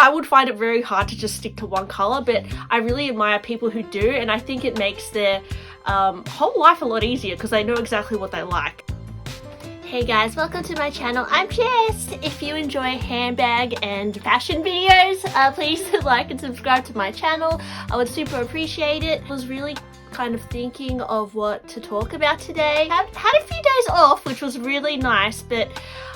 I would find it very hard to just stick to one color, but I really admire people who do, and I think it makes their whole life a lot easier because they know exactly what they like. Hey guys, welcome to my channel. I'm Jess. If you enjoy handbag and fashion videos, please like and subscribe to my channel. I would super appreciate it. I was really kind of thinking of what to talk about today. Had a few days off, which was really nice, but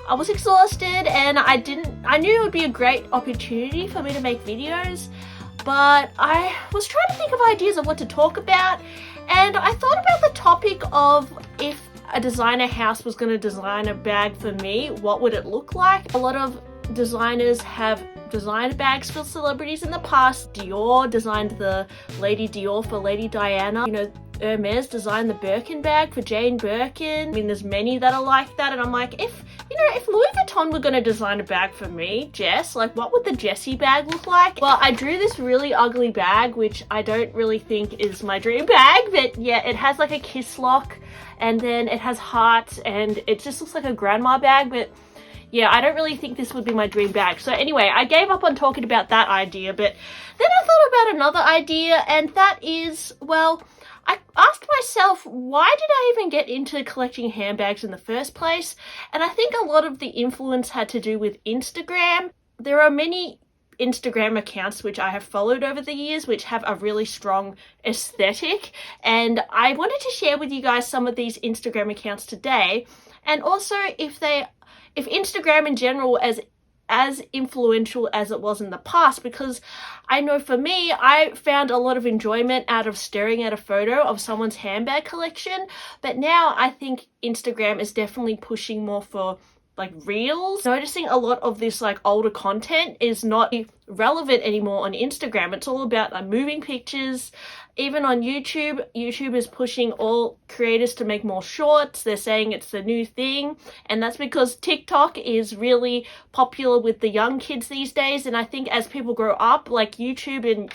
I was exhausted and I knew it would be a great opportunity for me to make videos, but I was trying to think of ideas of what to talk about, and I thought about the topic of if a designer house was going to design a bag for me, what would it look like? A lot of designers have designed bags for celebrities in the past. Dior designed the Lady Dior for Lady Diana. You know, Hermes designed the Birkin bag for Jane Birkin. I mean, there's many that are like that, and I'm like, if Louis Vuitton were going to design a bag for me, Jess, like what would the Jessie bag look like? Well, I drew this really ugly bag, which I don't really think is my dream bag, but yeah, it has like a kiss lock, and then it has hearts, and it just looks like a grandma bag, but yeah, I don't really think this would be my dream bag. So anyway, I gave up on talking about that idea, but then I thought about another idea, and that is, well, I asked myself, why did I even get into collecting handbags in the first place? And I think a lot of the influence had to do with Instagram. There are many Instagram accounts which I have followed over the years which have a really strong aesthetic, and I wanted to share with you guys some of these Instagram accounts today, and also if Instagram in general as influential as it was in the past, because I know for me, I found a lot of enjoyment out of staring at a photo of someone's handbag collection, but now I think Instagram is definitely pushing more for like reels. Noticing a lot of this like older content is not relevant anymore on Instagram. It's all about like moving pictures. Even on YouTube is pushing all creators to make more shorts. They're saying it's the new thing, and that's because TikTok is really popular with the young kids these days, and I think as people grow up, like YouTube and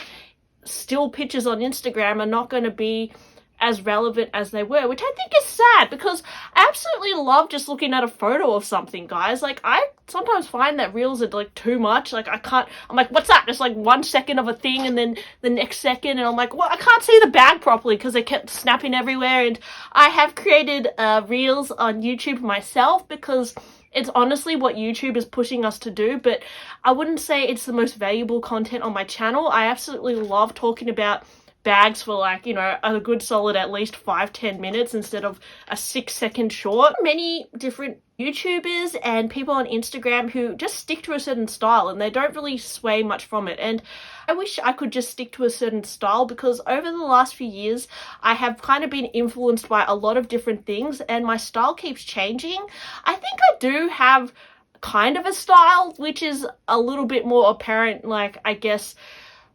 still pictures on Instagram are not going to be as relevant as they were, which I think is sad, because I absolutely love just looking at a photo of something, guys. Like, I sometimes find that reels are like too much. Like, I'm like, what's that? Just like 1 second of a thing, and then the next second, and I'm like, well, I can't see the bag properly because they kept snapping everywhere. And I have created reels on YouTube myself because it's honestly what YouTube is pushing us to do, but I wouldn't say it's the most valuable content on my channel. I absolutely love talking about bags for like, you know, a good solid at least 5-10 minutes instead of a 6-second short. Many different YouTubers and people on Instagram who just stick to a certain style and they don't really sway much from it, and I wish I could just stick to a certain style, because over the last few years I have kind of been influenced by a lot of different things and my style keeps changing. I think I do have kind of a style which is a little bit more apparent, like, I guess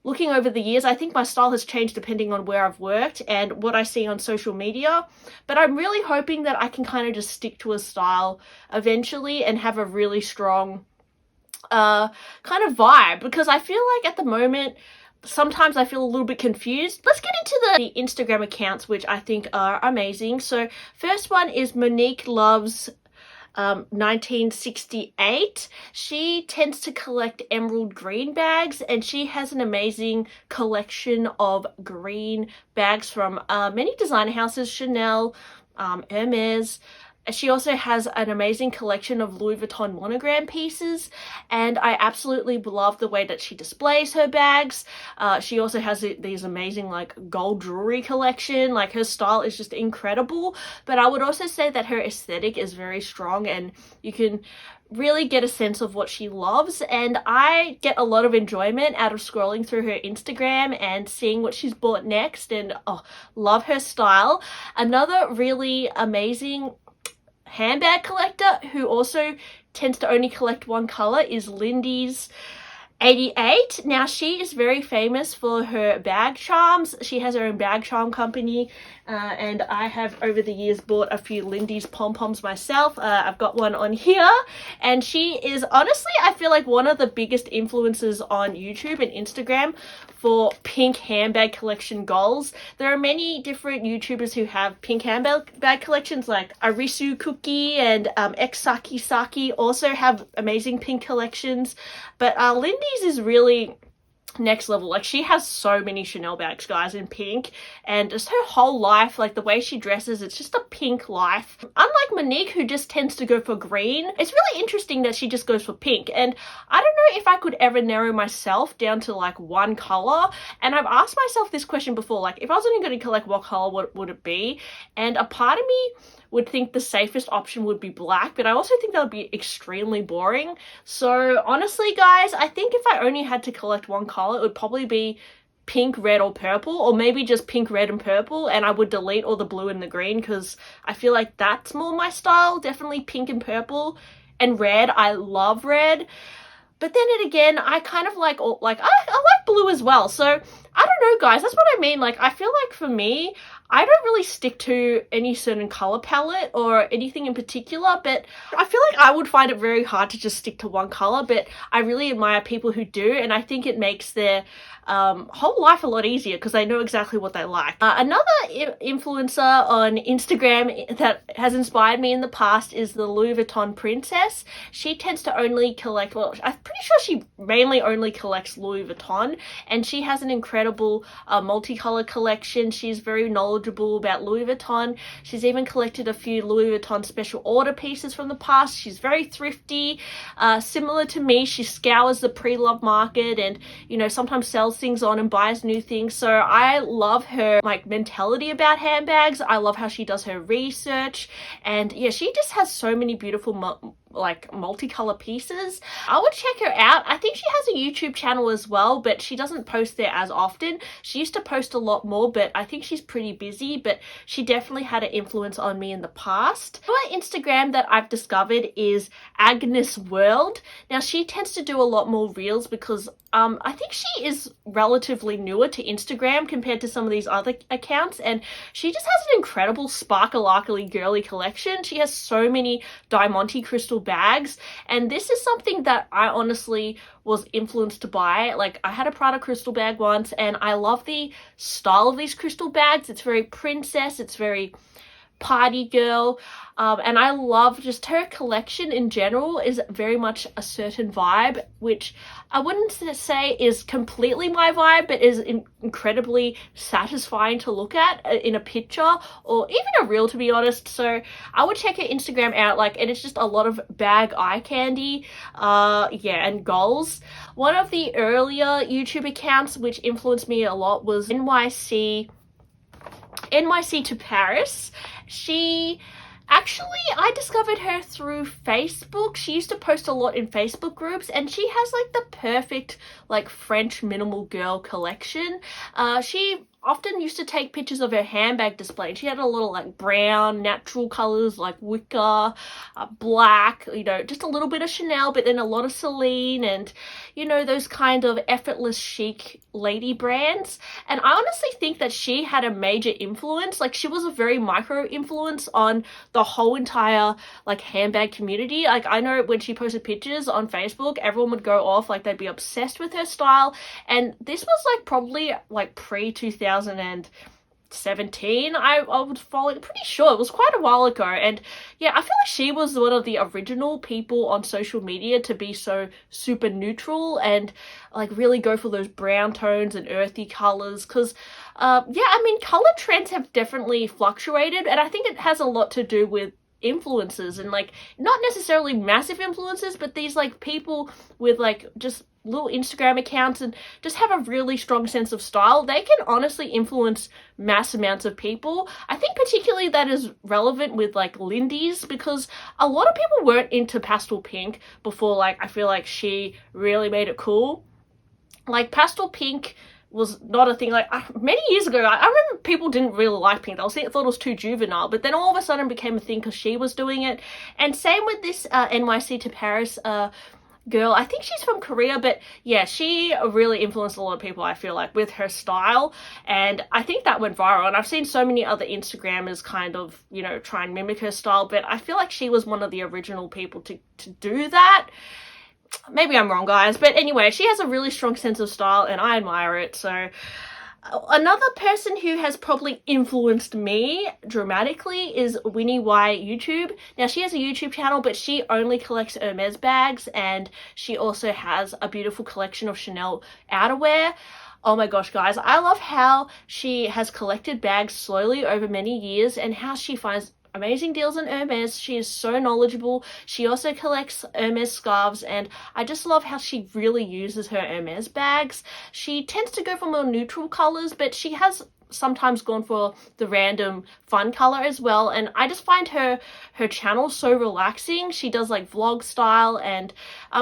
looking over the years, I think my style has changed depending on where I've worked and what I see on social media. But I'm really hoping that I can kind of just stick to a style eventually and have a really strong kind of vibe, because I feel like at the moment, sometimes I feel a little bit confused. Let's get into the Instagram accounts, which I think are amazing. So first one is Monique Loves 1968. She tends to collect emerald green bags, and she has an amazing collection of green bags from many designer houses, Chanel, Hermes. She also has an amazing collection of Louis Vuitton monogram pieces, and I absolutely love the way that she displays her bags. She also has these amazing like gold jewelry collection. Like, her style is just incredible, but I would also say that her aesthetic is very strong and you can really get a sense of what she loves, and I get a lot of enjoyment out of scrolling through her Instagram and seeing what she's bought next, and love her style. Another really amazing handbag collector who also tends to only collect one color is Lindys 88. Now, she is very famous for her bag charms. She has her own bag charm company, and I have over the years bought a few Lindys pom-poms myself. I've got one on here, and she is honestly, I feel like, one of the biggest influences on YouTube and Instagram for pink handbag collection goals. There are many different YouTubers who have pink handbag collections, like Arisu Cookie and X Saki Saki also have amazing pink collections, but Lindys Lindys is really next level. Like, she has so many Chanel bags, guys, in pink, and just her whole life, like the way she dresses, it's just a pink life. Unlike Monique, who just tends to go for green, it's really interesting that she just goes for pink. And I don't know if I could ever narrow myself down to like one color, and I've asked myself this question before, like if I was only going to collect, what color would it be? And a part of me would think the safest option would be black, but I also think that would be extremely boring. So honestly, guys, I think if I only had to collect one color, it would probably be pink, red, or purple, or maybe just pink, red, and purple, and I would delete all the blue and the green because I feel like that's more my style. Definitely pink and purple and red. I love red. But then again, I kind of like, I like blue as well. So I don't know, guys. That's what I mean. Like, I feel like for me, I don't really stick to any certain color palette or anything in particular, but I feel like I would find it very hard to just stick to one color, but I really admire people who do, and I think it makes their whole life a lot easier because they know exactly what they like. Another influencer on Instagram that has inspired me in the past is the Louis Vuitton princess. She tends to only collect, well, I'm pretty sure she mainly only collects Louis Vuitton, and she has an incredible multicolor collection. She's very knowledgeable about Louis Vuitton. She's even collected a few Louis Vuitton special order pieces from the past. She's very thrifty. Similar to me, she scours the pre-loved market and, you know, sometimes sells things on and buys new things. So I love her like mentality about handbags. I love how she does her research, and yeah, she just has so many beautiful multicolor pieces. I would check her out. I think she has a YouTube channel as well, but she doesn't post there as often. She used to post a lot more, but I think she's pretty busy, but she definitely had an influence on me in the past. Another Instagram that I've discovered is Agnes World. Now, she tends to do a lot more reels because I think she is relatively newer to Instagram compared to some of these other accounts, and she just has an incredible sparkly girly collection. She has so many diamante crystal bags, and this is something that I honestly was influenced to buy. Like, I had a Prada crystal bag once, and I love the style of these crystal bags. It's very princess, it's very party girl, and I love just her collection in general is very much a certain vibe, which I wouldn't say is completely my vibe, but is incredibly satisfying to look at in a picture or even a reel, to be honest. So I would check her Instagram out, like, and it's just a lot of bag eye candy, yeah, and goals. One of the earlier YouTube accounts which influenced me a lot was NYC to Paris. I discovered her through Facebook. She used to post a lot in Facebook groups, and she has like the perfect like French minimal girl collection. She often used to take pictures of her handbag display. She had a little like brown natural colors like wicker, black, you know, just a little bit of Chanel, but then a lot of Celine and, you know, those kind of effortless chic lady brands. And I honestly think that she had a major influence. Like, she was a very micro influence on the whole entire like handbag community. Like, I know when she posted pictures on Facebook, everyone would go off, like they'd be obsessed with her style. And this was like probably like pre-2017. I was following, pretty sure it was quite a while ago, and yeah, I feel like she was one of the original people on social media to be so super neutral and like really go for those brown tones and earthy colors, because yeah, I mean, color trends have definitely fluctuated, and I think it has a lot to do with influences, and like not necessarily massive influences, but these like people with like just little Instagram accounts and just have a really strong sense of style. They can honestly influence mass amounts of people. I think particularly that is relevant with like Lindys, because a lot of people weren't into pastel pink before, like, I feel like she really made it cool. Like, pastel pink was not a thing. Like, many years ago, I remember people didn't really like pink. They thought it was too juvenile, but then all of a sudden it became a thing because she was doing it. And same with this NYC to Paris girl. I think she's from Korea, but yeah, she really influenced a lot of people, I feel like, with her style, and I think that went viral. And I've seen so many other Instagrammers kind of, you know, try and mimic her style, but I feel like she was one of the original people to do that. Maybe I'm wrong, guys, but anyway, she has a really strong sense of style and I admire it. So Another person who has probably influenced me dramatically is Winnie Y YouTube. Now, she has a YouTube channel, but she only collects Hermes bags, and she also has a beautiful collection of Chanel outerwear. Oh my gosh, guys, I love how she has collected bags slowly over many years and how she finds amazing deals on Hermes. She is so knowledgeable. She also collects Hermes scarves, and I just love how she really uses her Hermes bags. She tends to go for more neutral colors, but she has sometimes gone for the random fun color as well, and I just find her channel so relaxing. She does like vlog style, and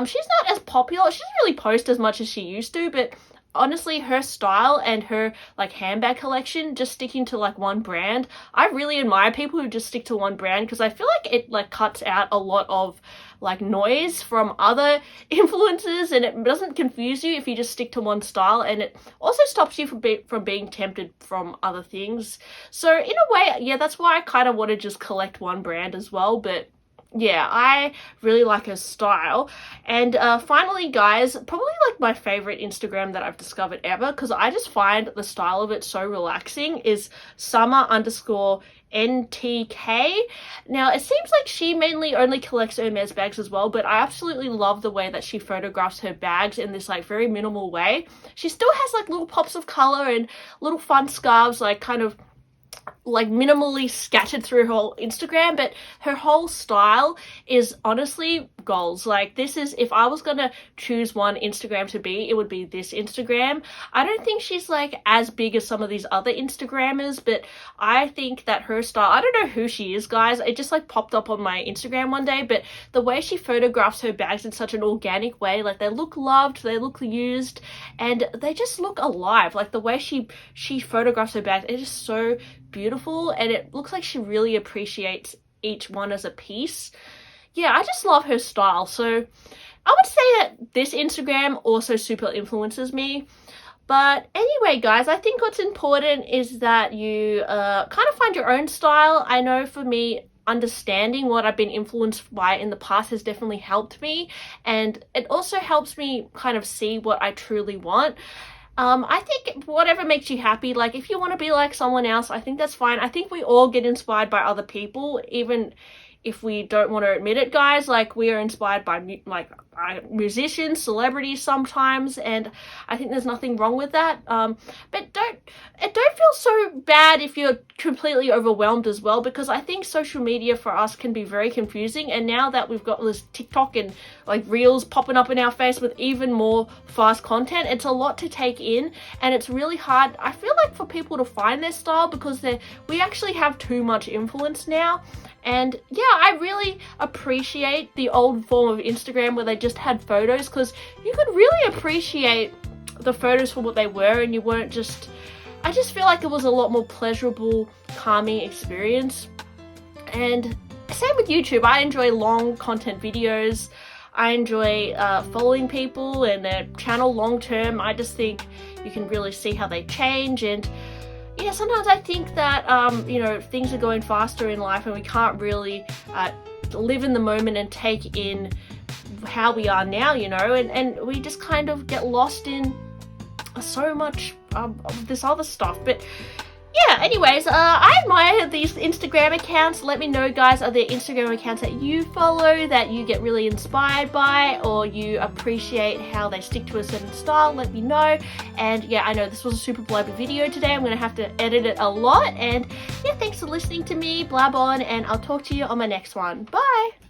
she's not as popular. She doesn't really post as much as she used to, but honestly, her style and her like handbag collection, just sticking to like one brand, I really admire people who just stick to one brand, because I feel like it like cuts out a lot of like noise from other influencers, and it doesn't confuse you if you just stick to one style, and it also stops you from being tempted from other things. So in a way, yeah, that's why I kind of want to just collect one brand as well. But yeah, I really like her style. And finally, guys, probably like my favorite Instagram that I've discovered ever, because I just find the style of it so relaxing, is Summer_NTK. Now, it seems like she mainly only collects Hermes bags as well, but I absolutely love the way that she photographs her bags in this like very minimal way. She still has like little pops of color and little fun scarves, like kind of like minimally scattered through her whole Instagram, but her whole style is honestly goals. Like, this is, if I was gonna choose one Instagram to be, it would be this Instagram. I don't think she's like as big as some of these other Instagrammers, but I think that her style, I don't know who she is, guys, it just like popped up on my Instagram one day, but the way she photographs her bags in such an organic way, like they look loved, they look used, and they just look alive. Like the way she photographs her bags, it's just so beautiful, and it looks like she really appreciates each one as a piece. Yeah, I just love her style. So I would say that this Instagram also super influences me. But anyway, guys, I think what's important is that you kind of find your own style. I know for me, understanding what I've been influenced by in the past has definitely helped me, and it also helps me kind of see what I truly want. I think whatever makes you happy, like if you want to be like someone else, I think that's fine. I think we all get inspired by other people, even if we don't want to admit it, guys. Like, we are inspired by musicians, celebrities sometimes, and I think there's nothing wrong with that. But don't feel so bad if you're completely overwhelmed as well, because I think social media for us can be very confusing, and now that we've got this TikTok and like reels popping up in our face with even more fast content, it's a lot to take in, and it's really hard, I feel like, for people to find their style, because we actually have too much influence now. And yeah, I really appreciate the old form of Instagram where they just had photos, because you could really appreciate the photos for what they were, and you weren't just, I just feel like it was a lot more pleasurable, calming experience. And same with YouTube. I enjoy long content videos. I enjoy following people and their channel long term. I just think you can really see how they change. And yeah, sometimes I think that, you know, things are going faster in life, and we can't really live in the moment and take in how we are now, you know, and we just kind of get lost in so much of this other stuff. But yeah, anyways, I admire these Instagram accounts. Let me know, guys, are there Instagram accounts that you follow that you get really inspired by, or you appreciate how they stick to a certain style? Let me know. And yeah, I know this was a super blabber video today. I'm going to have to edit it a lot. And yeah, thanks for listening to me blab on, and I'll talk to you on my next one. Bye!